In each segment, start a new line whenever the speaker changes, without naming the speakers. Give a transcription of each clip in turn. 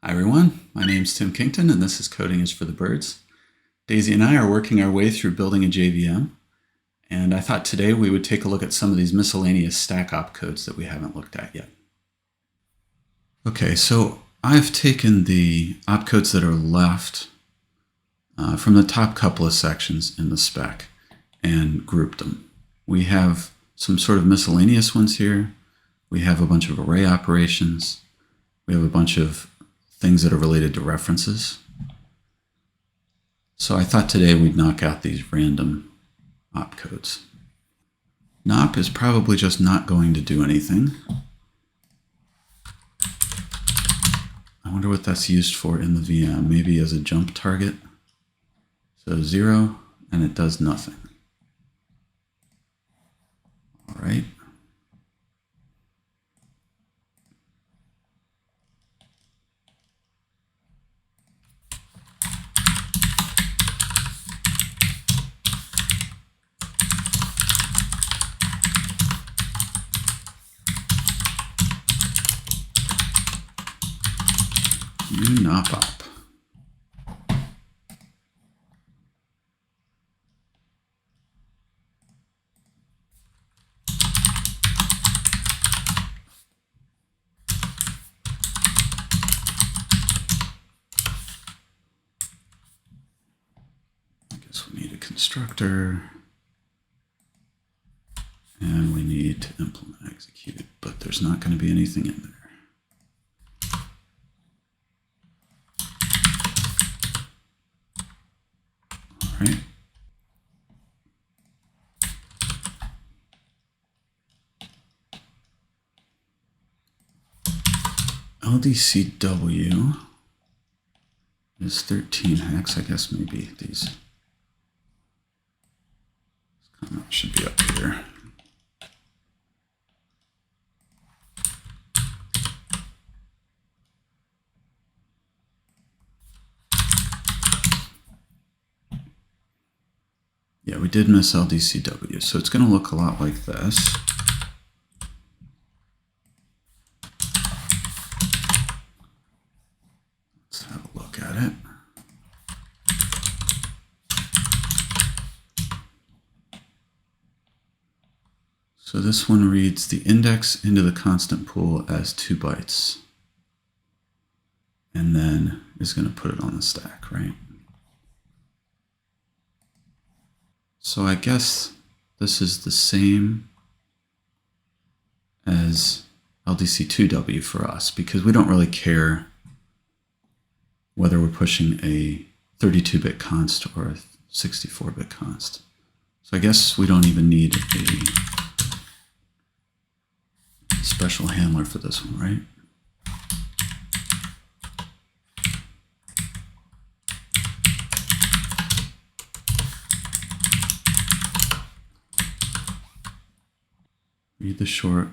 Hi everyone, my name's Tim Kington and this is Coding is for the Birds. Daisy and I are working our way through building a JVM, and I thought today we would take a look at some of these miscellaneous stack opcodes that we haven't looked at yet. Okay, so I've taken the opcodes that are left from the top couple of sections in the spec and grouped them. We have some sort of miscellaneous ones here. We have a bunch of array operations. We have a bunch of things that are related to references. So I thought today we'd knock out these random opcodes. Nop is probably just not going to do anything. I wonder what that's used for in the VM. Maybe as a jump target. So 0, and it does nothing. All right. New nop op. I guess we need a constructor. And we need to implement execute, but there's not going to be anything in there. All right. LDCW is 13 hex. I guess maybe these comments should be up here. Yeah, we did miss LDCW, so it's going to look a lot like this. Let's have a look at it. So this one reads the index into the constant pool as 2 bytes, and then is going to put it on the stack, right? So I guess this is the same as LDC2W for us, because we don't really care whether we're pushing a 32-bit const or a 64-bit const. So I guess we don't even need a special handler for this one, right? Read the short,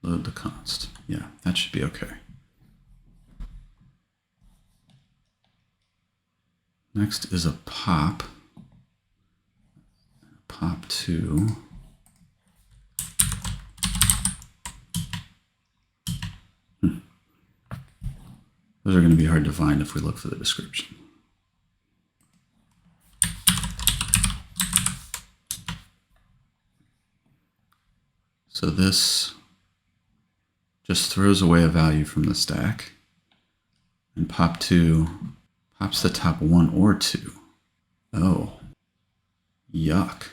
load the const. Yeah, that should be okay. Next is a pop. Pop 2. Those are going to be hard to find if we look for the description. So this just throws away a value from the stack, and pop 2 pops the top 1 or 2. Oh, yuck.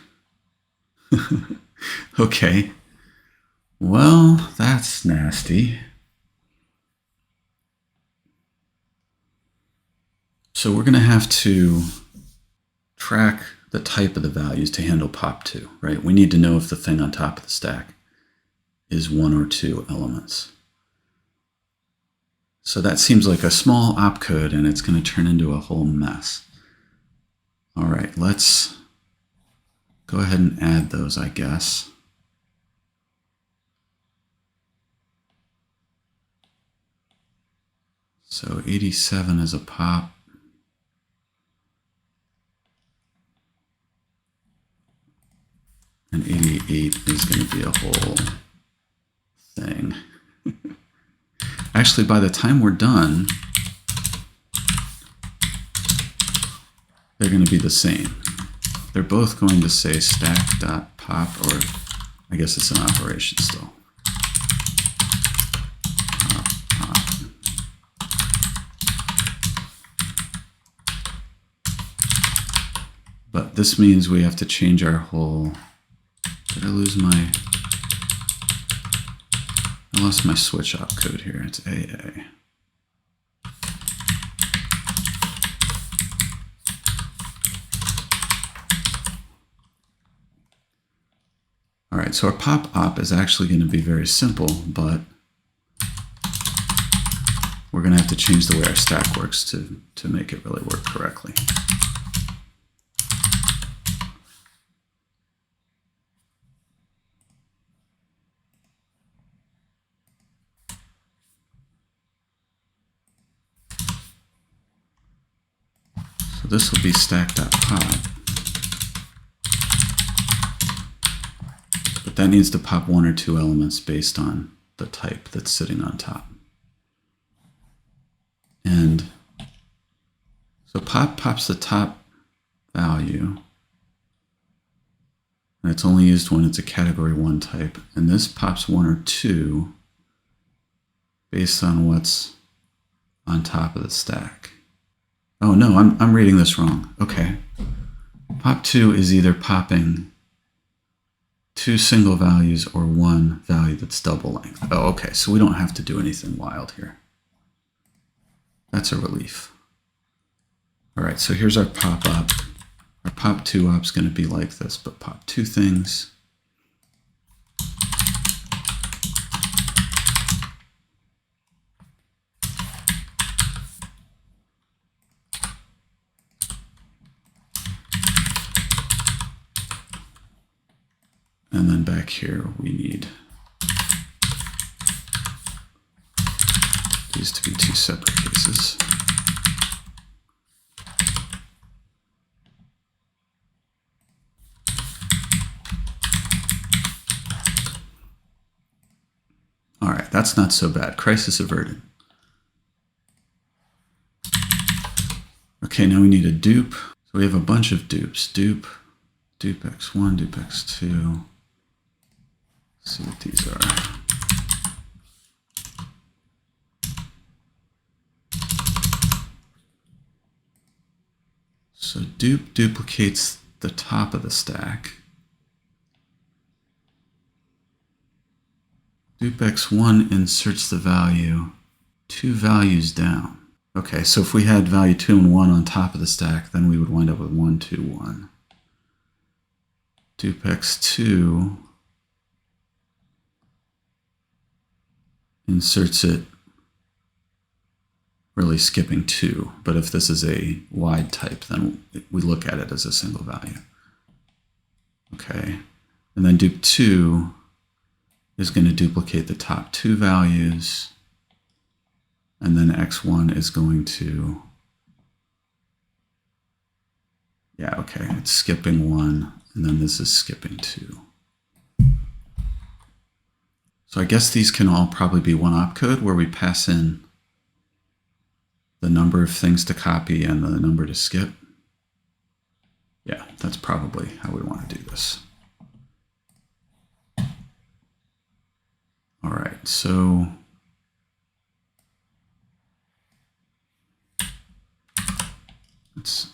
Okay, well, that's nasty. So we're going to have to track the type of the values to handle pop 2, right? We need to know if the thing on top of the stack is 1 or 2 elements. So that seems like a small opcode, and it's going to turn into a whole mess. All right, let's go ahead and add those, I guess. So 87 is a pop. And 88 is going to be a whole thing. actually, by the time we're done, they're going to be the same. They're both going to say stack.pop, or I guess it's an operation still. Pop, pop. But this means we have to change our whole... Did I lose my... I lost my switch opcode here. It's AA. All right, so our pop op is actually going to be very simple, but we're going to have to change the way our stack works to make it really work correctly. So this will be stack.pop. But that needs to pop one or two elements based on the type that's sitting on top. And so pop pops the top value. And it's only used when it's a category 1 type. And this pops 1 or 2 based on what's on top of the stack. Oh no, I'm reading this wrong. Okay. Pop 2 is either popping 2 single values or 1 value that's double length. Oh, okay, so we don't have to do anything wild here. That's a relief. All right, so here's our pop up. Our pop 2 op's going to be like this, but pop 2 things. And then back here, we need these to be 2 separate cases. All right, that's not so bad. Crisis averted. Okay, now we need a dupe. So we have a bunch of dupes. Dupe, dupe x1, dupe x2. Let's see what these are. So dupe duplicates the top of the stack. Dupe x1 inserts the value 2 values down. Okay, so if we had value 2 and 1 on top of the stack, then we would wind up with 1, 2, 1. Dupe x2 inserts it really skipping 2, but if this is a wide type, then we look at it as a single value. Okay, and then dupe 2 is going to duplicate the top 2 values, and then x1 is going to, yeah, okay, it's skipping 1, and then this is skipping 2. So I guess these can all probably be one opcode where we pass in the number of things to copy and the number to skip. Yeah, that's probably how we want to do this. All right, so let's,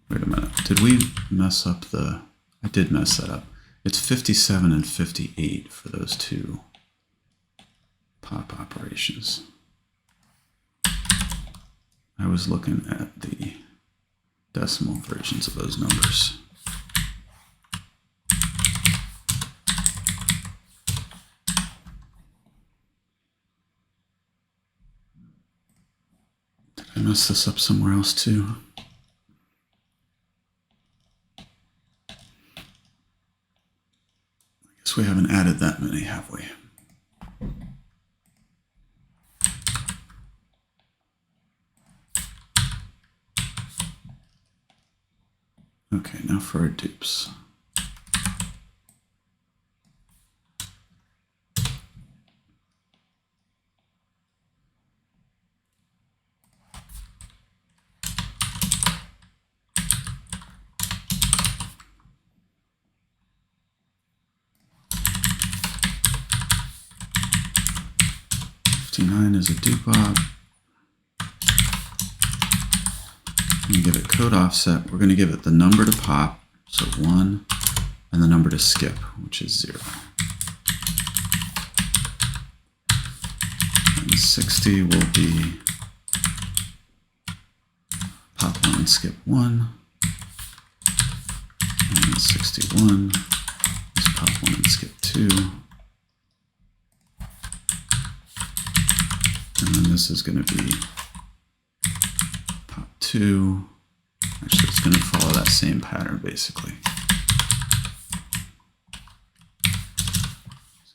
wait a minute. Did we mess up the, I did mess that up. It's 57 and 58 for those 2 pop operations. I was looking at the decimal versions of those numbers. Did I mess this up somewhere else too? I guess we haven't added that many, have we? Okay, now for our dupes. 69 is a dupe op. We give it code offset. We're going to give it the number to pop, so 1, and the number to skip, which is 0. And 60 will be pop 1 and skip 1. And 61 is pop 1 and skip 2. And then this is going to be pop 2. Actually, it's going to follow that same pattern, basically.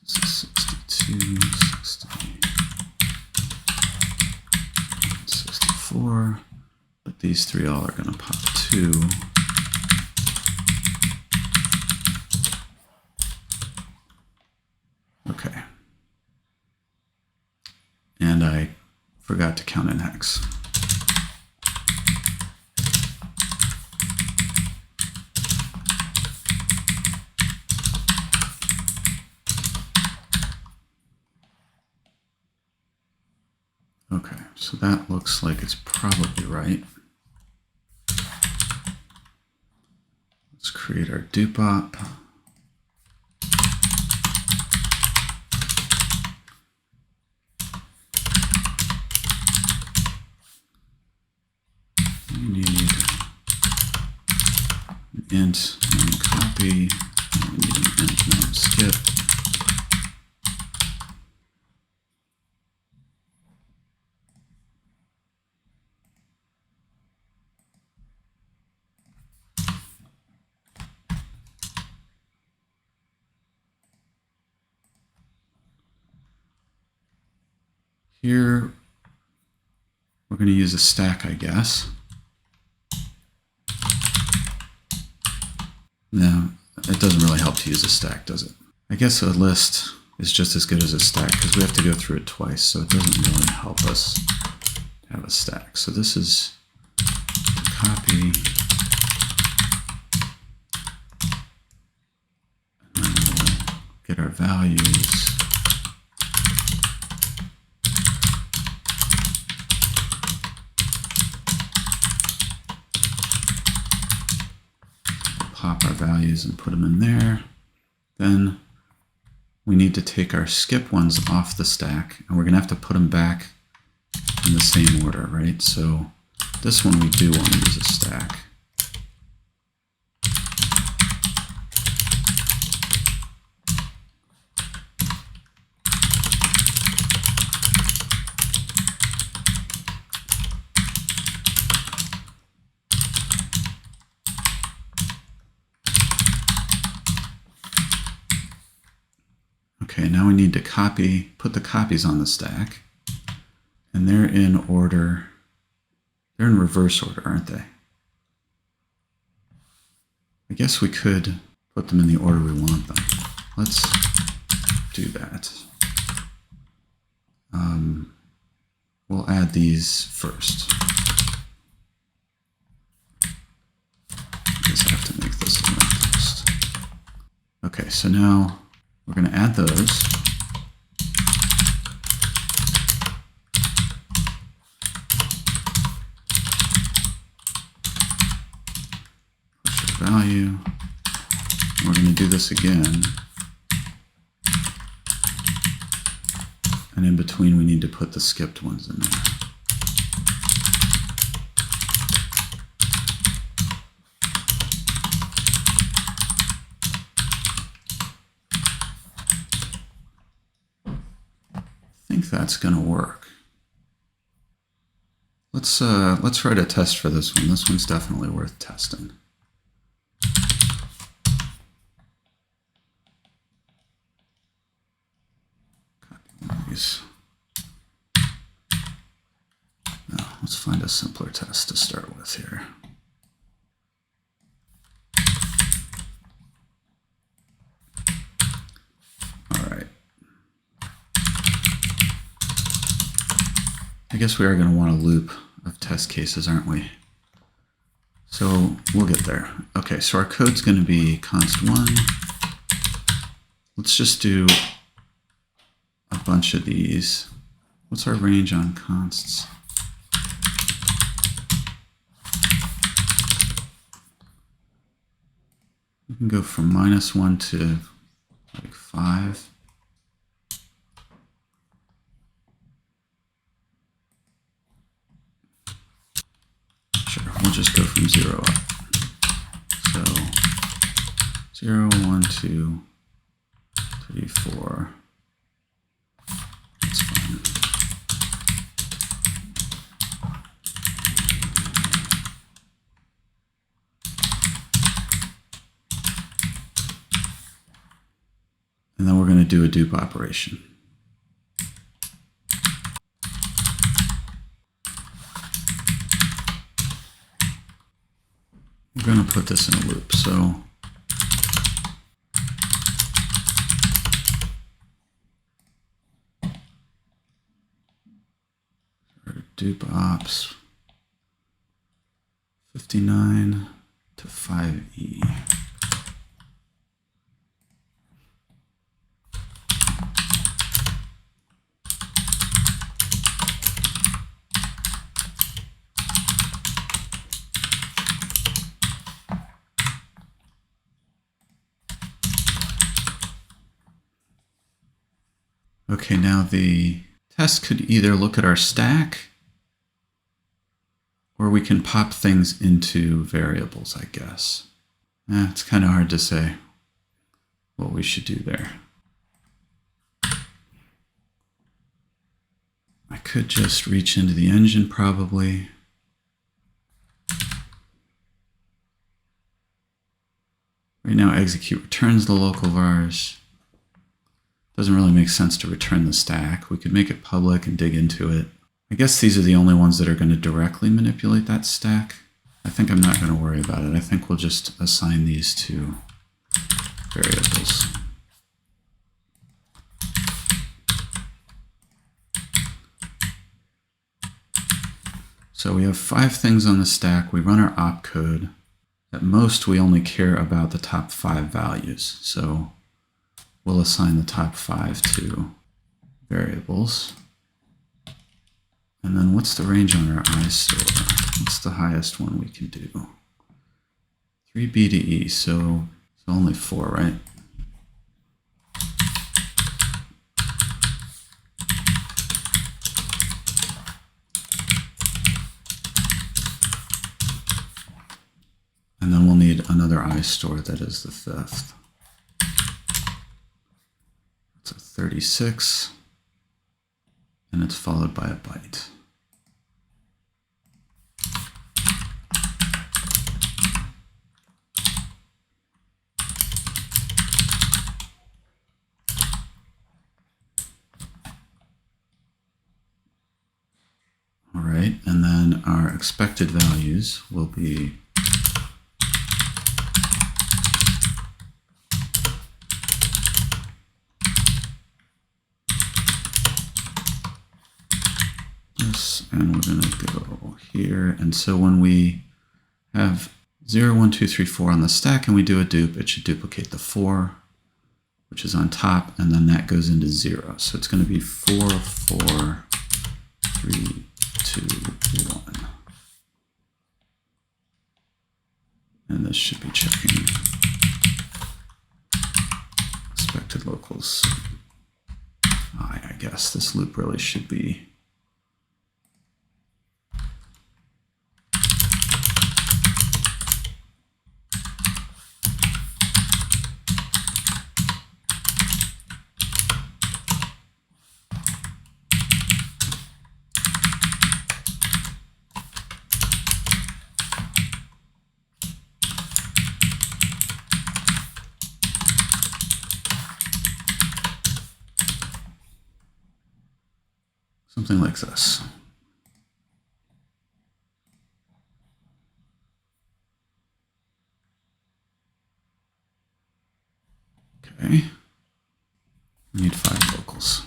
This is 62, 60, 64. But these three all are going to pop 2. Okay. And I forgot to count in hex. Okay, so that looks like it's probably right. Let's create our dupe op. We need an int num copy, and we need an int num skip. Here, we're going to use a stack, I guess. No, it doesn't really help to use a stack, does it? I guess a list is just as good as a stack because we have to go through it twice, so it doesn't really help us to have a stack. So this is copy. And then we'll get our values. Pop our values and put them in there. Then we need to take our skip ones off the stack, and we're going to have to put them back in the same order, right? So this one we do want to use a stack. Okay, now we need to put the copies on the stack, and they're in order, they're in reverse order, aren't they? I guess we could put them in the order we want them. Let's do that. We'll add these first. I guess I have to make this one first. Okay, so now we're going to add those. Push the value. We're going to do this again. And in between, we need to put the skipped ones in there. That's going to work. Let's write a test for this one. This one's definitely worth testing. Copy one of these. Now, let's find a simpler test to start with here. I guess we are going to want a loop of test cases, aren't we? So we'll get there. Okay, so our code's going to be const1. Let's just do a bunch of these. What's our range on consts? We can go from -1 to like 5. Sure, we'll just go from 0 up. So 0, 1, 2, 3, 4. That's fine. And then we're going to do a dupe operation. We're going to put this in a loop. So dupe ops 59 to 5e. Okay, now the test could either look at our stack, or we can pop things into variables, I guess. It's kind of hard to say what we should do there. I could just reach into the engine probably. Right now, execute returns the local vars. Doesn't really make sense to return the stack. We could make it public and dig into it. I guess these are the only ones that are going to directly manipulate that stack. I think I'm not going to worry about it. I think we'll just assign these to variables. So we have 5 things on the stack. We run our opcode. At most, we only care about the top 5 values. So we'll assign the top 5 to variables. And then what's the range on our iStore? What's the highest one we can do? 3B to E, so only 4, right? And then we'll need another iStore that is the 5th. It's a 36, and it's followed by a byte. All right, and then our expected values will be this, and we're going to go here. And so when we have 0, 1, 2, 3, 4 on the stack and we do a dupe, it should duplicate the 4, which is on top, and then that goes into 0. So it's going to be 4, 4, 3, 2, 1. And this should be checking expected locals. I guess this loop really should be something like this. Okay. We need 5 locals.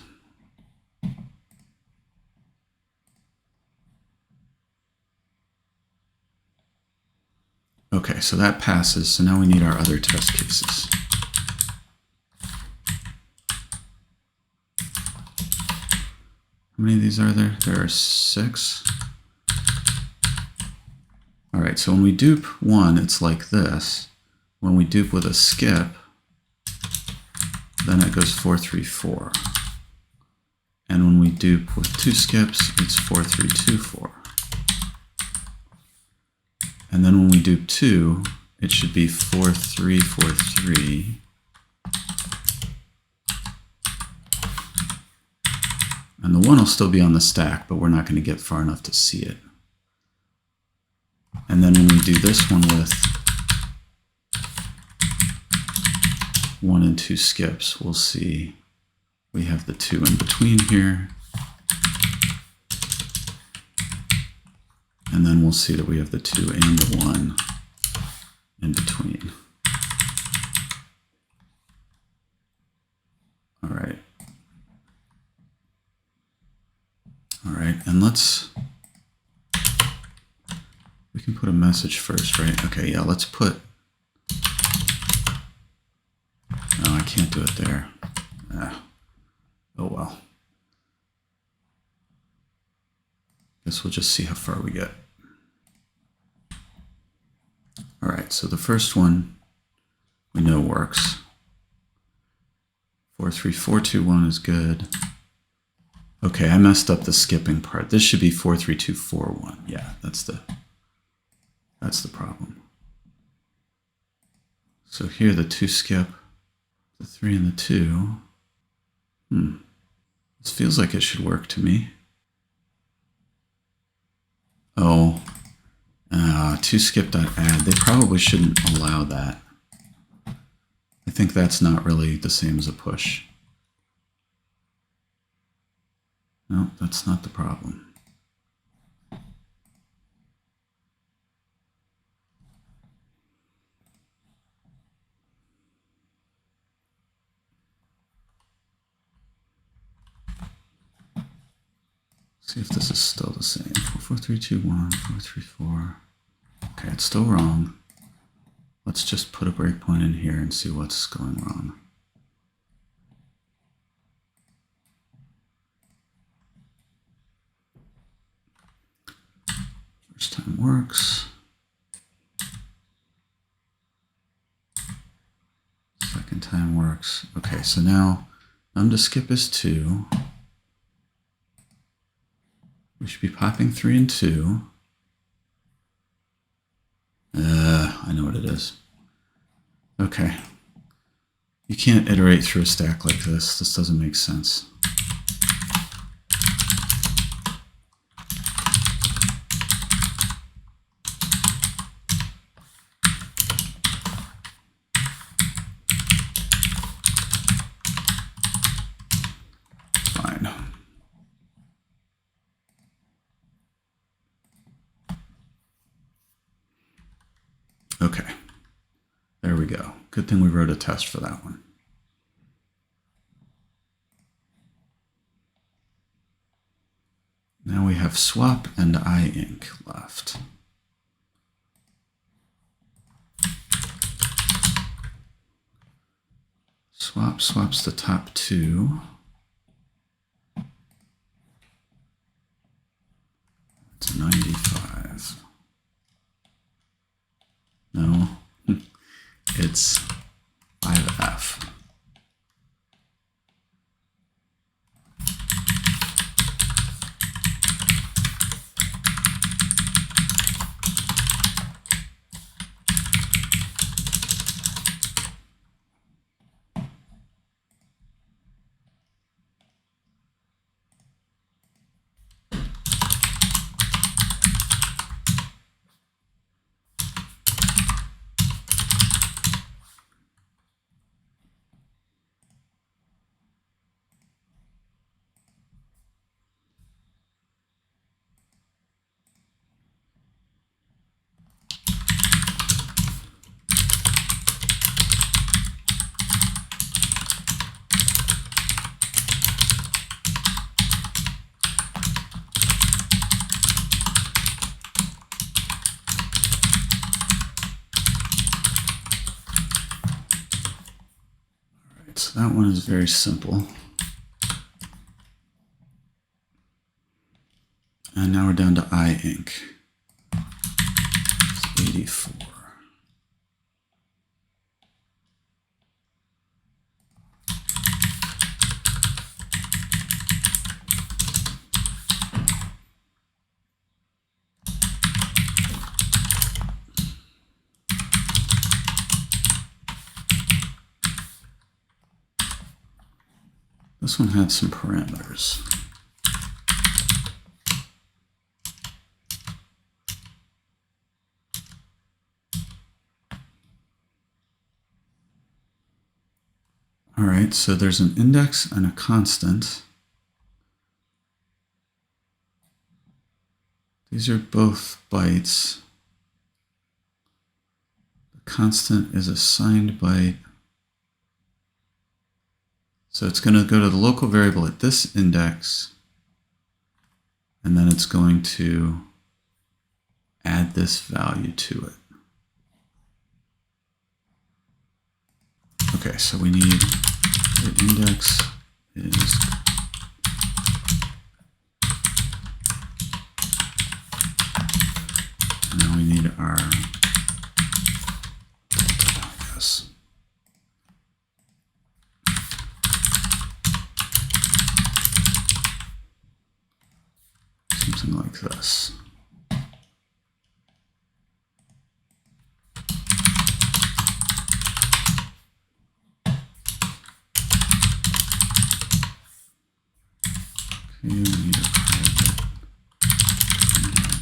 Okay, so that passes. So now we need our other test cases. How many of these are there? There are 6. All right, so when we dupe 1, it's like this. When we dupe with a skip, then it goes 4, 3, 4. And when we dupe with 2 skips, it's 4, 3, 2, 4. And then when we dupe 2, it should be 4, 3, 4, 3. And the 1 will still be on the stack, but we're not going to get far enough to see it. And then when we do this one with 1 and 2 skips, we'll see we have the 2 in between here. And then we'll see that we have the 2 and the 1 in between. All right. All right, and we can put a message first, right? Okay, yeah, let's put, no, I can't do it there. Oh well. Guess we'll just see how far we get. All right, so the first one we know works. 4, 3, 4, 2, 1 is good. Okay, I messed up the skipping part. This should be 4, 3, 2, 4, 1. Yeah, that's the problem. So here the 2 skip, the 3 and the 2. This feels like it should work to me. Oh, 2 skip.add. They probably shouldn't allow that. I think that's not really the same as a push. No, that's not the problem. See if this is still the same. 4, 4, 3, 2, 1, 4, 3, 4. Okay, it's still wrong. Let's just put a breakpoint in here and see what's going wrong. First time works. Second time works. Okay, so now num to skip is 2. We should be popping 3 and 2. I know what it is. Okay. You can't iterate through a stack like this. This doesn't make sense. Fine. Okay. There we go. Good thing we wrote a test for that one. Now we have swap and iink left. Swap swaps the top 2. It's 95. No, it's 5F. So that one is very simple. And now we're down to I Inc. It's 84. This one had some parameters. All right, so there's an index and a constant. These are both bytes. The constant is a signed byte. So it's going to go to the local variable at this index, and then it's going to add this value to it. Okay, so we need the index is and now we need our something like this. Okay, we need a private index.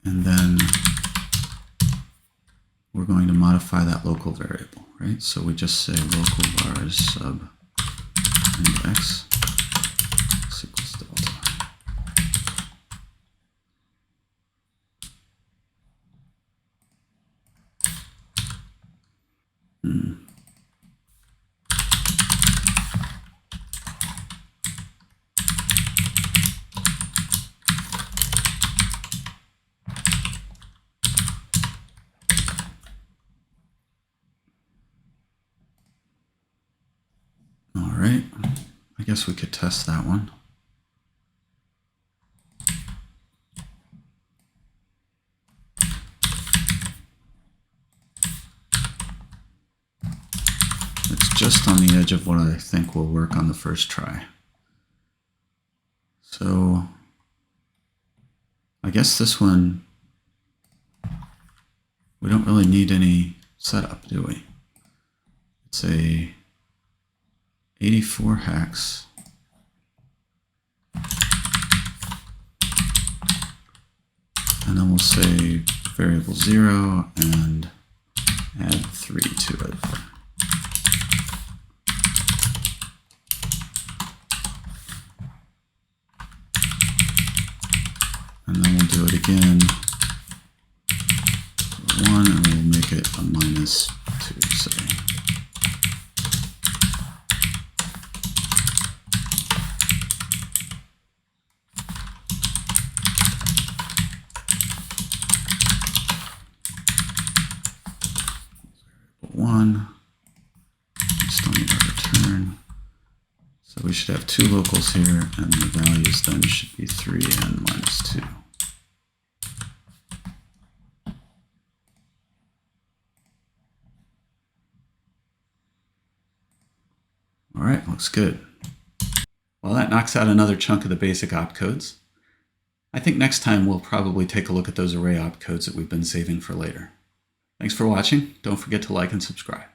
And then we're going to modify that local variable, right? So we just say local vars sub index equals delta. All right, I guess we could test that one. It's just on the edge of what I think will work on the first try. So I guess this one, we don't really need any setup, do we? It's a 84 hex. And then we'll say variable 0 and add 3 to it. And then we'll do it again. 1, and we'll make it a -2, say. Still need our return. So we should have 2 locals here, and the values then should be 3 and -2. All right, looks good. Well, that knocks out another chunk of the basic opcodes. I think next time we'll probably take a look at those array opcodes that we've been saving for later. Thanks for watching. Don't forget to like and subscribe.